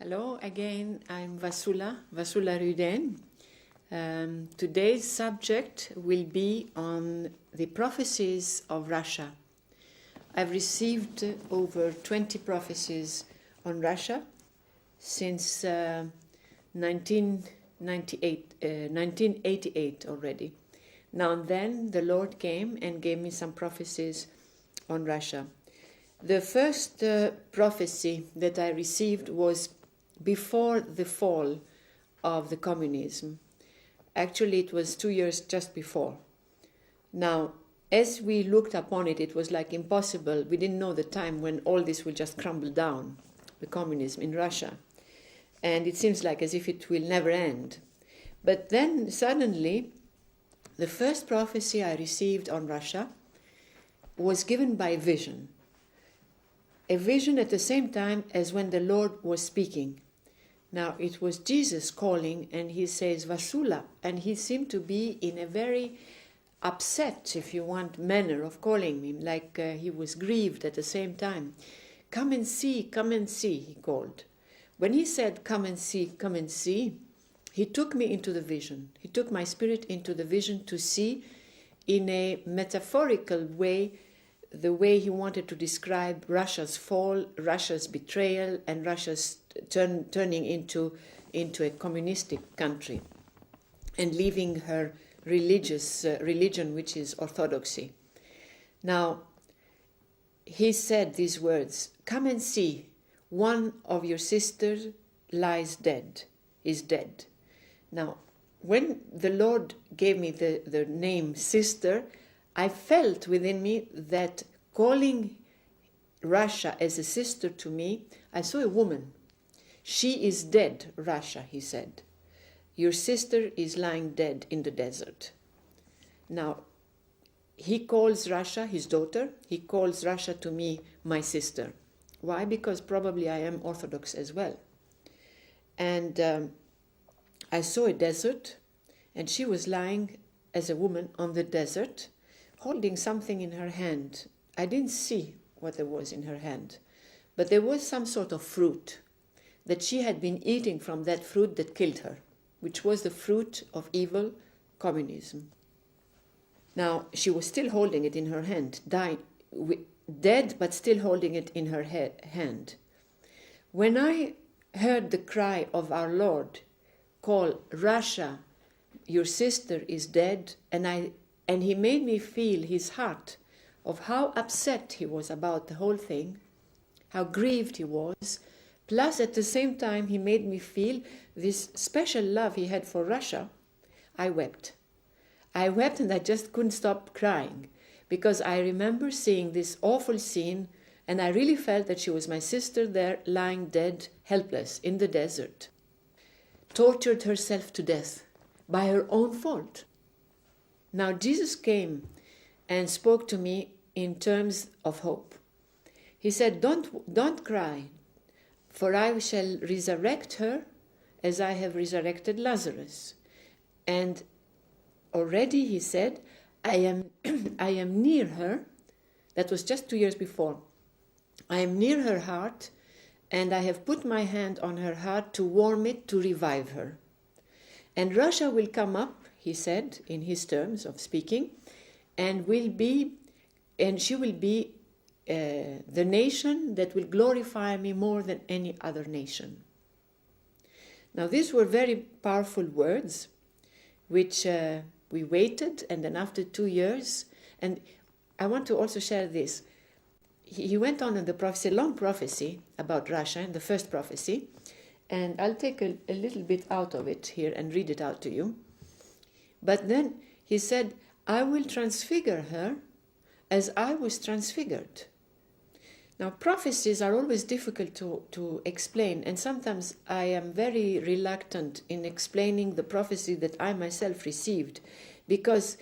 Hello again, I'm Vassula Ruden. Today's subject will be on the prophecies of Russia. I've received over 20 prophecies on Russia since 1988 already. Now and then the Lord came and gave me some prophecies on Russia. The first prophecy that I received was before the fall of the communism. Actually, it was 2 years just before. Now, as we looked upon it, it was like impossible. We didn't know the time when all this will just crumble down, the communism in Russia. And it seems like as if it will never end. But then suddenly, the first prophecy I received on Russia was given by vision. A vision at the same time as when the Lord was speaking. Now, it was Jesus calling, and he says, Vassula, and he seemed to be in a very upset, if you want, manner of calling me, like he was grieved at the same time. Come and see, he called. When he said, come and see, he took me into the vision. He took my spirit into the vision to see in a metaphorical way the way he wanted to describe Russia's fall, Russia's betrayal, and Russia's turning into a communistic country and leaving her religion, which is Orthodoxy. Now, he said these words, come and see, one of your sisters is dead. Now, when the Lord gave me the name sister, I felt within me that calling Russia as a sister to me, I saw a woman. She is dead, Russia, he said. Your sister is lying dead in the desert. Now, he calls Russia his daughter. He calls Russia to me my sister. Why? Because probably I am Orthodox as well. And I saw a desert, and she was lying as a woman on the desert, holding something in her hand. I didn't see what there was in her hand, but there was some sort of fruit that she had been eating from that fruit that killed her, which was the fruit of evil communism. Now, she was still holding it in her hand, dead, but still holding it in her hand. When I heard the cry of our Lord, call Russia, your sister is dead, and he made me feel his heart of how upset he was about the whole thing, how grieved he was, plus at the same time he made me feel this special love he had for Russia. I wept. And I just couldn't stop crying because I remember seeing this awful scene, and I really felt that she was my sister there lying dead, helpless in the desert, tortured herself to death by her own fault. Now Jesus came and spoke to me in terms of hope. He said, don't cry, for I shall resurrect her as I have resurrected Lazarus. And already he said, I am near her. That was just 2 years before. I am near her heart, and I have put my hand on her heart to warm it, to revive her. And Russia will come up, he said, in his terms of speaking, and she will be the nation that will glorify me more than any other nation. Now, these were very powerful words, which we waited, and then after 2 years, and I want to also share this. He went on in the prophecy, a long prophecy about Russia, in the first prophecy, and I'll take a little bit out of it here and read it out to you. But then he said, I will transfigure her as I was transfigured. Now, prophecies are always difficult to explain, and sometimes I am very reluctant in explaining the prophecy that I myself received, because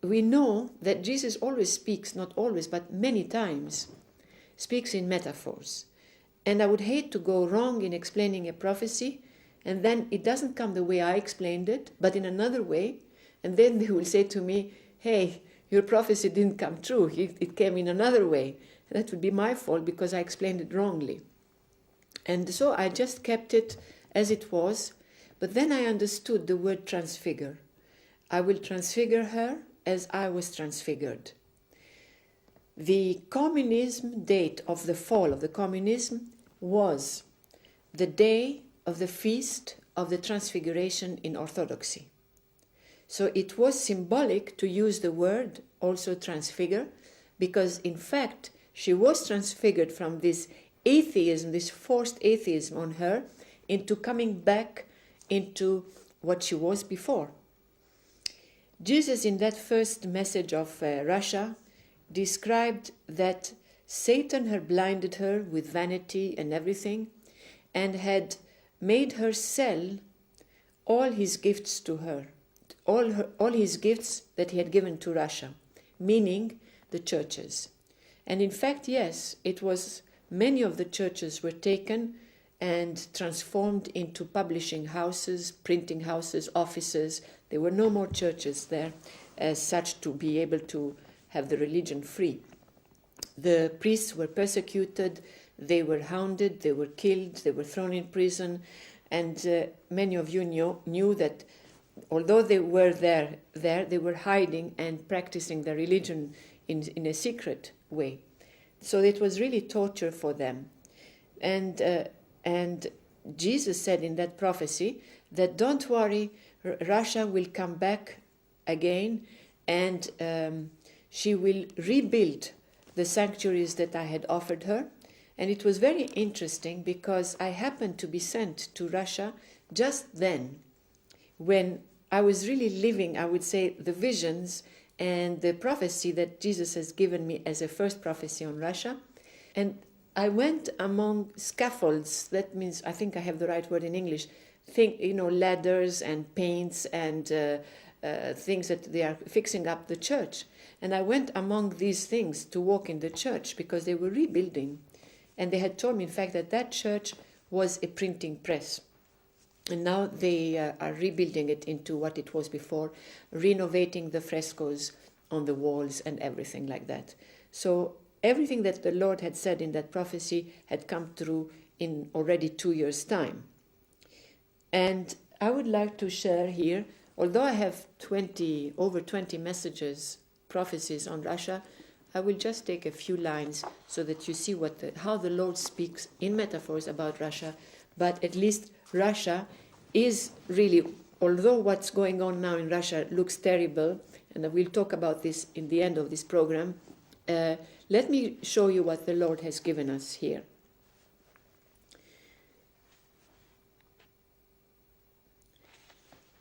we know that Jesus always speaks, not always, but many times, speaks in metaphors. And I would hate to go wrong in explaining a prophecy, and then it doesn't come the way I explained it, but in another way, and then they will say to me, hey, your prophecy didn't come true, it came in another way. That would be my fault because I explained it wrongly. And so I just kept it as it was, but then I understood the word transfigure. I will transfigure her as I was transfigured. The communism date of the fall of the communism was the day of the feast of the Transfiguration in Orthodoxy. So it was symbolic to use the word also transfigure, because in fact she was transfigured from this atheism, this forced atheism on her, into coming back into what she was before. Jesus, in that first message of Russia, described that Satan had blinded her with vanity and everything, and had made her sell all his gifts to her, all his gifts that he had given to Russia, meaning the churches. And in fact, yes, it was many of the churches were taken and transformed into publishing houses, printing houses, offices. There were no more churches there as such to be able to have the religion free. The priests were persecuted, they were hounded, they were killed, they were thrown in prison, and many of you knew that although they were there, they were hiding and practicing their religion in a secret way. So it was really torture for them. And Jesus said in that prophecy that don't worry, Russia will come back again, and she will rebuild the sanctuaries that I had offered her. And it was very interesting because I happened to be sent to Russia just then, when I was really living, I would say, the visions and the prophecy that Jesus has given me as a first prophecy on Russia. And I went among scaffolds, that means, I think I have the right word in English, ladders and paints and things that they are fixing up the church. And I went among these things to walk in the church because they were rebuilding. And they had told me, in fact, that church was a printing press. And now they are rebuilding it into what it was before, renovating the frescoes on the walls and everything like that. So everything that the Lord had said in that prophecy had come through in already 2 years' time. And I would like to share here, although I have over 20 messages, prophecies on Russia, I will just take a few lines so that you see how the Lord speaks in metaphors about Russia. But at least Russia is really, although what's going on now in Russia looks terrible, and we'll talk about this in the end of this program, let me show you what the Lord has given us here.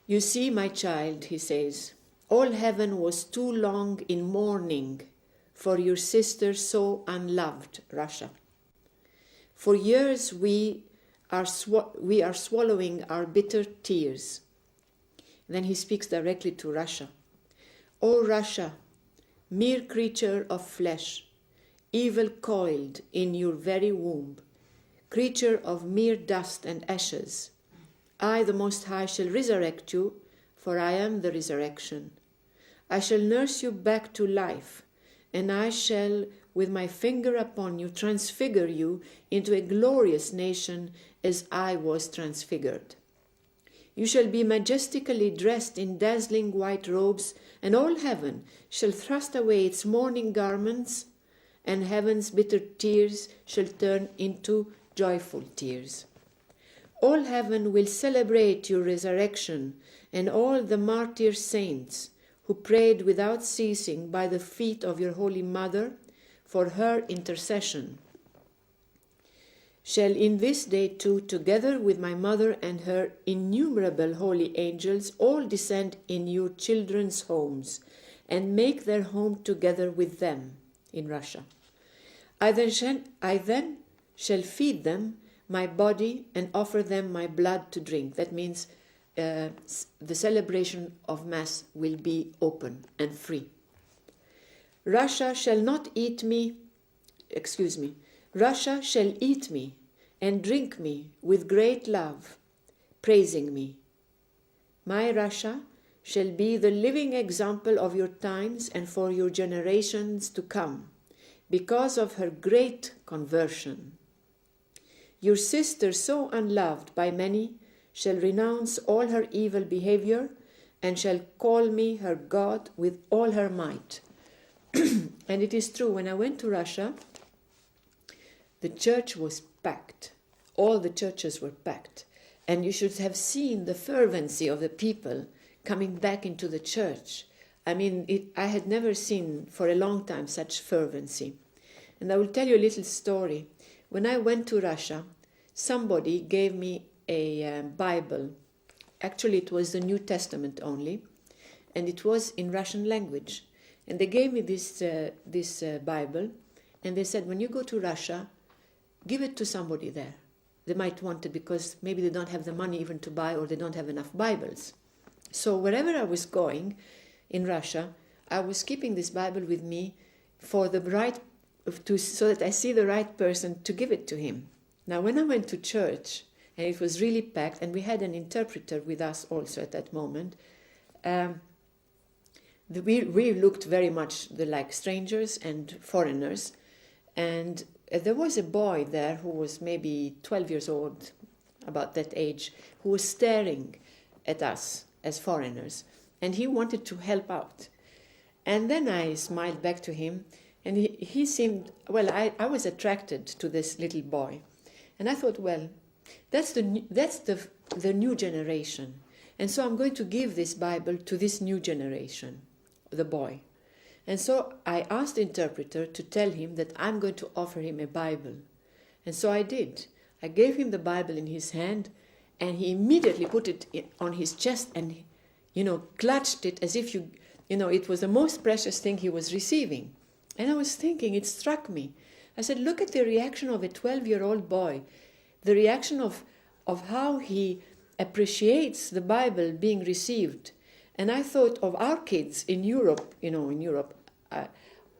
You see, my child, he says, all heaven was too long in mourning for your sister so unloved, Russia. For years we are swallowing our bitter tears. And then he speaks directly to Russia. O Russia, mere creature of flesh, evil coiled in your very womb, creature of mere dust and ashes, I, the Most High, shall resurrect you, for I am the resurrection. I shall nurse you back to life, and I shall, with my finger upon you, transfigure you into a glorious nation as I was transfigured. You shall be majestically dressed in dazzling white robes, and all heaven shall thrust away its mourning garments, and heaven's bitter tears shall turn into joyful tears. All heaven will celebrate your resurrection, and all the martyr saints who prayed without ceasing by the feet of your Holy Mother for her intercession, shall in this day too, together with my mother and her innumerable holy angels, all descend in your children's homes and make their home together with them in Russia. I then shall feed them my body and offer them my blood to drink. That means the celebration of Mass will be open and free. Russia shall eat me and drink me with great love, praising me. My Russia shall be the living example of your times and for your generations to come, because of her great conversion. Your sister, so unloved by many, shall renounce all her evil behavior and shall call me her God with all her might. And it is true, when I went to Russia, the church was packed. All the churches were packed. And you should have seen the fervency of the people coming back into the church. I mean, I had never seen for a long time such fervency. And I will tell you a little story. When I went to Russia, somebody gave me a Bible. Actually, it was the New Testament only, and it was in Russian language. And they gave me this Bible, and they said, when you go to Russia, give it to somebody there. They might want it because maybe they don't have the money even to buy, or they don't have enough Bibles. So wherever I was going in Russia, I was keeping this Bible with me for the so that I see the right person to give it to him. Now, when I went to church, and it was really packed, and we had an interpreter with us also at that moment, we looked very much like strangers and foreigners, and there was a boy there who was maybe 12 years old, about that age, who was staring at us as foreigners, and he wanted to help out. And then I smiled back to him, and he seemed, well, I was attracted to this little boy. And I thought, well, that's the new generation. And so I'm going to give this Bible to this new generation, the boy. And so I asked the interpreter to tell him that I'm going to offer him a Bible. And so I did. I gave him the Bible in his hand, and he immediately put it on his chest and, clutched it as if it was the most precious thing he was receiving. And I was thinking, it struck me. I said, look at the reaction of a 12-year-old boy, the reaction of how he appreciates the Bible being received. And I thought of our kids in Europe,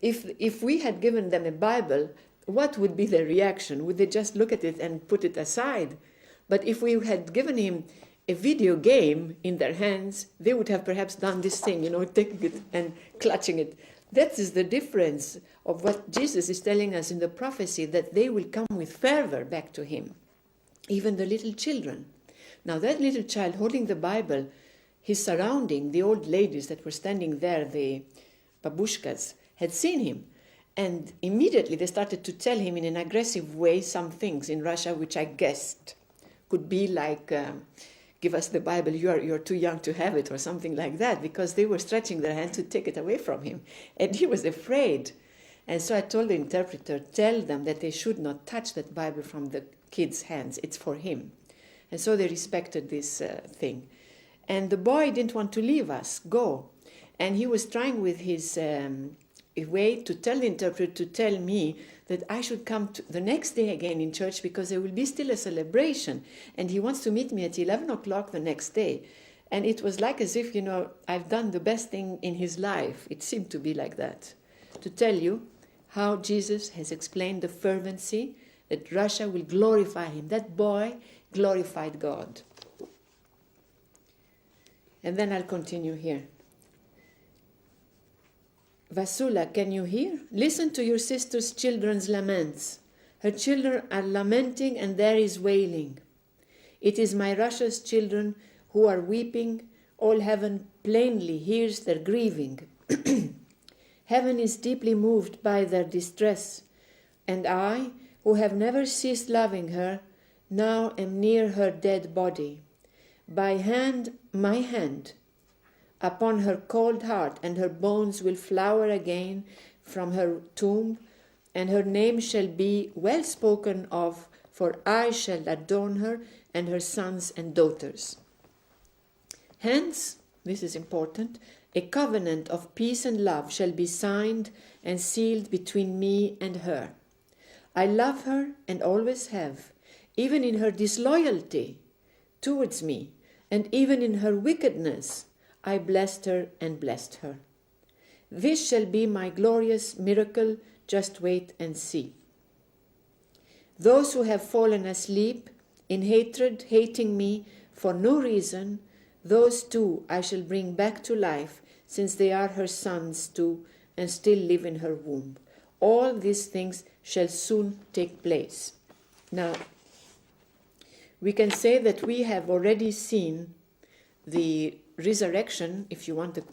if we had given them a Bible, what would be their reaction? Would they just look at it and put it aside? But if we had given him a video game in their hands, they would have perhaps done this thing, taking it and clutching it. That is the difference of what Jesus is telling us in the prophecy, that they will come with fervor back to him, even the little children. Now that little child holding the Bible, his surrounding, the old ladies that were standing there, the babushkas, had seen him. And immediately they started to tell him in an aggressive way some things in Russia, which I guessed could be like, give us the Bible, you're too young to have it, or something like that, because they were stretching their hand to take it away from him. And he was afraid. And so I told the interpreter, tell them that they should not touch that Bible from the kid's hands. It's for him. And so they respected this thing. And the boy didn't want to leave us, go. And he was trying with his way to tell the interpreter to tell me that I should come the next day again in church, because there will be still a celebration. And he wants to meet me at 11 o'clock the next day. And it was like as if, I've done the best thing in his life. It seemed to be like that. To tell you how Jesus has explained the fervency that Russia will glorify him. That boy glorified God. And then I'll continue here. Vassula, can you hear? Listen to your sister's children's laments. Her children are lamenting and there is wailing. It is my Russia's children who are weeping. All heaven plainly hears their grieving. Heaven is deeply moved by their distress. And I, who have never ceased loving her, now am near her dead body. My hand, upon her cold heart, and her bones will flower again from her tomb, and her name shall be well spoken of, for I shall adorn her and her sons and daughters. Hence, this is important, a covenant of peace and love shall be signed and sealed between me and her. I love her and always have, even in her disloyalty towards me, and even in her wickedness, I blessed her and blessed her. This shall be my glorious miracle, just wait and see. Those who have fallen asleep in hatred, hating me for no reason, those too I shall bring back to life, since they are her sons too, and still live in her womb. All these things shall soon take place. Now, we can say that we have already seen the resurrection. If you want, the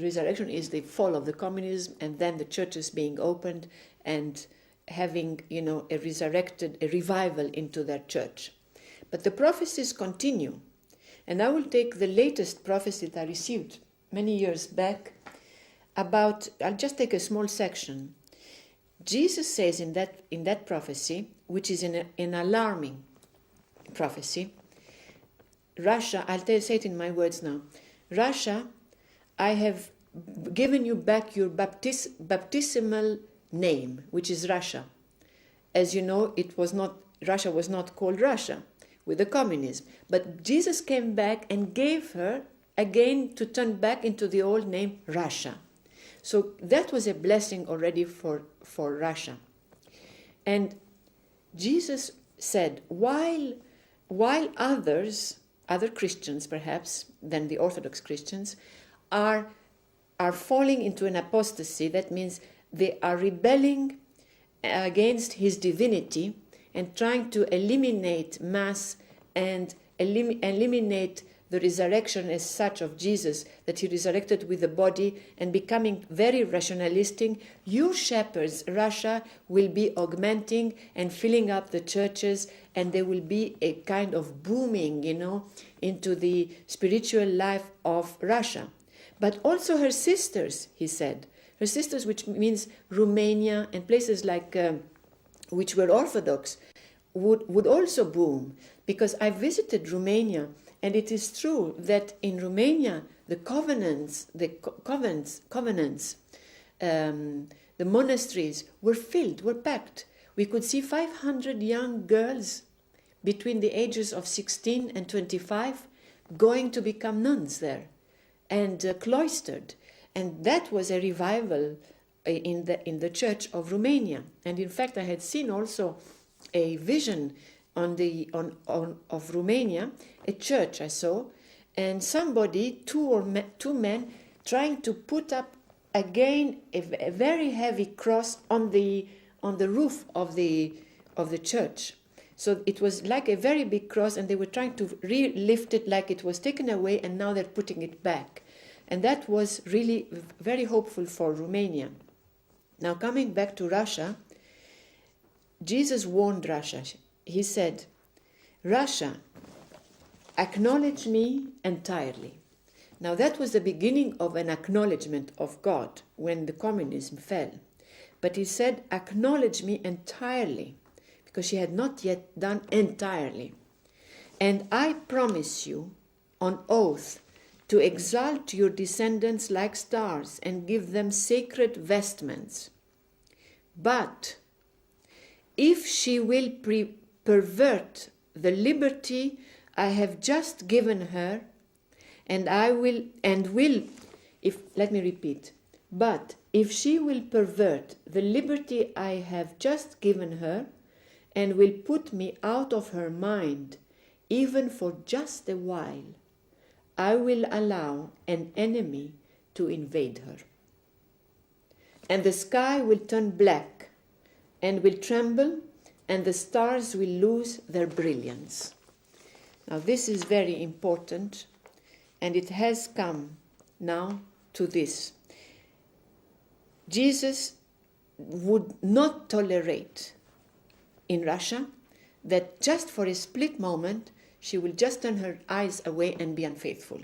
resurrection is the fall of the communism, and then the churches being opened and having, a revival into their church. But the prophecies continue. And I will take the latest prophecy that I received many years back about, I'll just take a small section. Jesus says in that prophecy, which is an alarming prophecy, Russia, say it in my words now, Russia, I have given you back your baptismal name, which is Russia. As you know, Russia was not called Russia with the communism, but Jesus came back and gave her again to turn back into the old name Russia. So that was a blessing already for Russia. And Jesus said, while other Christians perhaps than the Orthodox Christians are falling into an apostasy, that means they are rebelling against his divinity and trying to eliminate Mass and eliminate the resurrection as such of Jesus, that he resurrected with the body, and becoming very rationalistic, your shepherds, Russia, will be augmenting and filling up the churches, and there will be a kind of booming, into the spiritual life of Russia. But also her sisters, he said, her sisters, which means Romania and places like, which were Orthodox, would also boom. Because I visited Romania, and it is true that in Romania, the monasteries were filled, were packed. We could see 500 young girls between the ages of 16 and 25 going to become nuns there and cloistered. And that was a revival in the Church of Romania. And in fact, I had seen also a vision of Romania, a church I saw, and somebody, two men, trying to put up again a very heavy cross on the roof of the church. So it was like a very big cross, and they were trying to lift it like it was taken away, and now they're putting it back. And that was really very hopeful for Romania. Now coming back to Russia, Jesus warned Russia. He said, Russia, acknowledge me entirely. Now that was the beginning of an acknowledgement of God when the communism fell. But he said, acknowledge me entirely, because she had not yet done entirely. And I promise you on oath to exalt your descendants like stars and give them sacred vestments. But if she will pervert the liberty I have just given her, but if she will pervert the liberty I have just given her and will put me out of her mind, even for just a while, I will allow an enemy to invade her. And the sky will turn black and will tremble, and the stars will lose their brilliance. Now this is very important, and it has come now to this. Jesus would not tolerate in Russia that just for a split moment she will just turn her eyes away and be unfaithful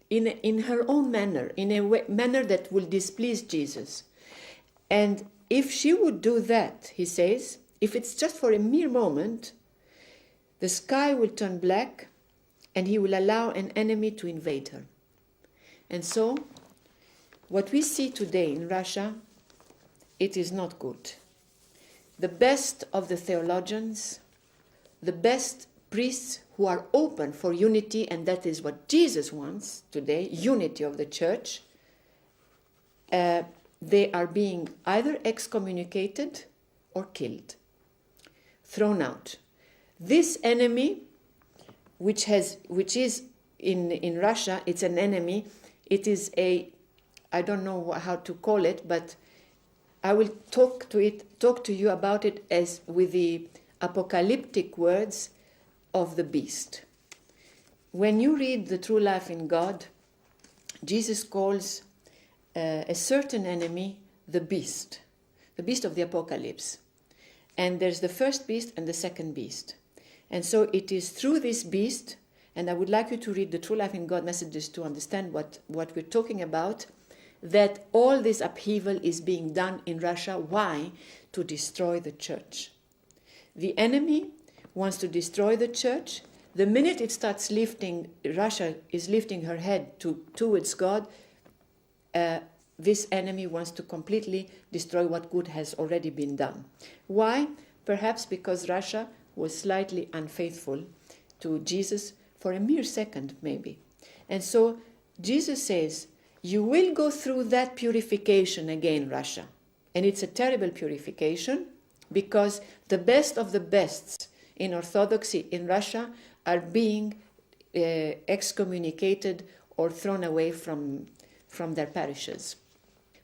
in her own manner, in a manner that will displease Jesus. And if she would do that, he says, if it's just for a mere moment, the sky will turn black and he will allow an enemy to invade her. And so, what we see today in Russia, it is not good. The best of the theologians, the best priests who are open for unity, and that is what Jesus wants today, unity of the church, they are being either excommunicated or killed, thrown out. This enemy, which is in Russia, it's an enemy. It is I don't know how to call it, but I will talk to you about it as with the apocalyptic words, of the beast. When you read The True Life in God, Jesus calls a certain enemy the beast of the apocalypse. And there's the first beast and the second beast. And so it is through this beast, and I would like you to read the True Life in God messages to understand what we're talking about, that all this upheaval is being done in Russia. Why? To destroy the church. The enemy wants to destroy the church. The minute it starts Russia is lifting her head towards God, this enemy wants to completely destroy what good has already been done. Why? Perhaps because Russia was slightly unfaithful to Jesus for a mere second, maybe. And so Jesus says, you will go through that purification again, Russia. And it's a terrible purification because the best of the bests in Orthodoxy in Russia are being excommunicated or thrown away from their parishes.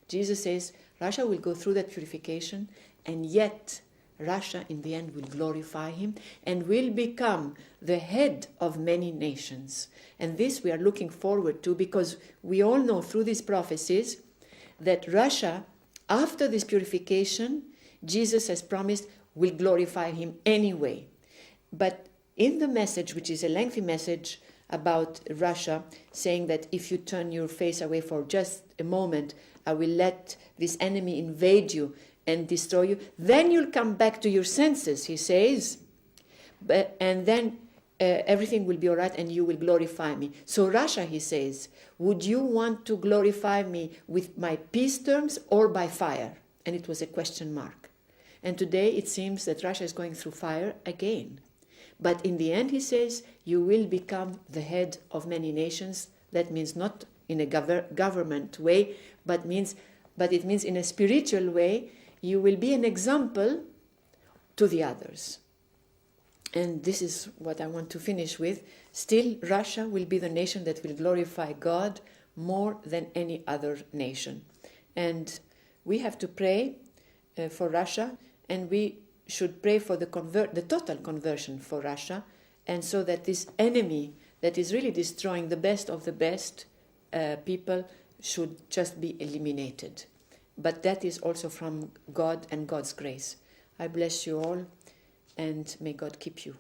Jesus says Russia will go through that purification, and yet Russia in the end will glorify him and will become the head of many nations. And this we are looking forward to, because we all know through these prophecies that Russia, after this purification, Jesus has promised will glorify him anyway. But in the message, which is a lengthy message about Russia, saying that if you turn your face away for just a moment, I will let this enemy invade you and destroy you. Then you'll come back to your senses, he says, and then everything will be all right and you will glorify me. So Russia, he says, would you want to glorify me with my peace terms or by fire? And it was a question mark. And today it seems that Russia is going through fire again. But in the end, he says, you will become the head of many nations. That means not in a government way, but it means in a spiritual way. You will be an example to the others. And this is what I want to finish with. Still, Russia will be the nation that will glorify God more than any other nation. And we have to pray for Russia, and we should pray for the total conversion for Russia, and so that this enemy that is really destroying the best of the best people should just be eliminated. But that is also from God and God's grace. I bless you all, and may God keep you.